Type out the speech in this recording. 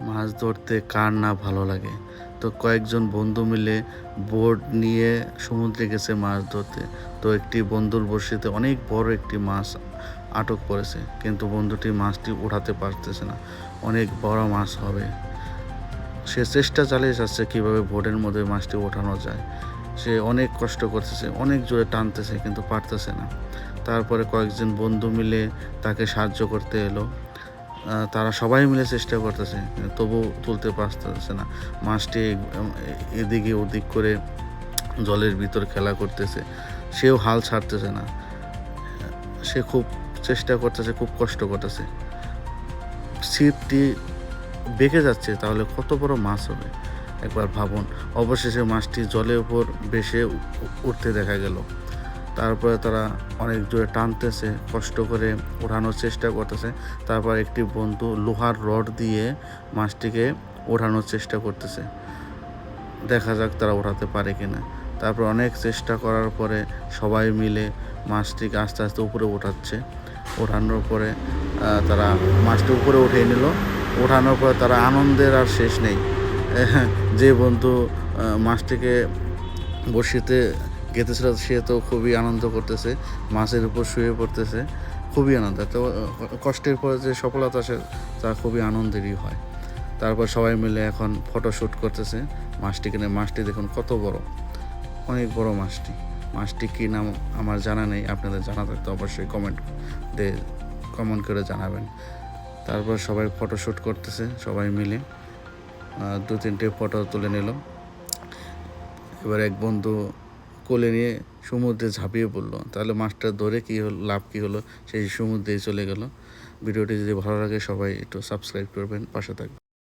মাছ ধরতে কার না ভালো লাগে। তো কয়েকজন বন্ধু মিলে বোট নিয়ে সমুদ্রে গেছে মাছ ধরতে। তো একটি বন্ধুর বড়শিতে অনেক বড় একটি মাছ আটক করেছে, কিন্তু বন্ধুটি মাছটি উঠাতে পারতেছে না। অনেক বড় মাছ হবে। সে চেষ্টা চালিয়ে যাচ্ছে কীভাবে বোটের মধ্যে মাছটি ওঠানো যায়। সে অনেক কষ্ট করতেছে, অনেক জোরে টানতেছে, কিন্তু পারতেছে না। তারপরে কয়েকজন বন্ধু মিলে তাকে সাহায্য করতে এলো। তারা সবাই মিলে চেষ্টা করতেছে, তবু তুলতে পারতেছে না। মাছটি এদিকে ওদিক করে জলের ভিতর খেলা করতেছে, সেও হাল ছাড়তেছে না। সে খুব চেষ্টা করতেছে, খুব কষ্ট করতেছে। ছিপটি বেঁকে যাচ্ছে, তাহলে কত বড় মাছ হবে একবার ভাবুন। অবশেষে মাছটি জলের উপর ভেসে উঠতে দেখা গেল। তারপরে তারা অনেক জোরে টানতেছে, কষ্ট করে ওঠানোর চেষ্টা করতেছে। তারপর একটি বন্ধু লোহার রড দিয়ে মাছটিকে ওঠানোর চেষ্টা করতেছে। দেখা যাক তারা ওঠাতে পারে কিনা। তারপর অনেক চেষ্টা করার পরে সবাই মিলে মাছটিকে আস্তে আস্তে উপরে ওঠাচ্ছে। ওঠানোর পরে তারা মাছটি উপরে উঠিয়ে নিল। ওঠানোর পরে তারা আনন্দের আর শেষ নেই। যে বন্ধু মাছটিকে বড়শিতে গেঁথেছিল সে তো খুবই আনন্দ করতেছে, মাছের উপর শুয়ে পড়তেছে, খুবই আনন্দ। তো কষ্টের পরে যে সফলতা আসে তা খুবই আনন্দেরই হয়। তারপর সবাই মিলে এখন ফটোশ্যুট করতেছে মাছটিকে নিয়ে। মাছটি দেখুন কত বড়, অনেক বড় মাছটি। মাছটি কী নাম আমার জানা নেই, আপনাদের জানা থাকতে অবশ্যই কমেন্ট করে জানাবেন। তারপর সবাই ফটোশ্যুট করতেছে, সবাই মিলে 2-3টে ফটো তুলে নিল। এবার এক বন্ধু কোলে নিয়ে সমুদ্রে ঝাঁপিয়ে পড়লো। তাহলে মাছটা ধরে কী হলো, লাভ কী হলো, সেই সমুদ্রেই চলে গেল। ভিডিওটি যদি ভালো লাগে সবাই একটু সাবস্ক্রাইব করবেন, পাশে থাকবেন।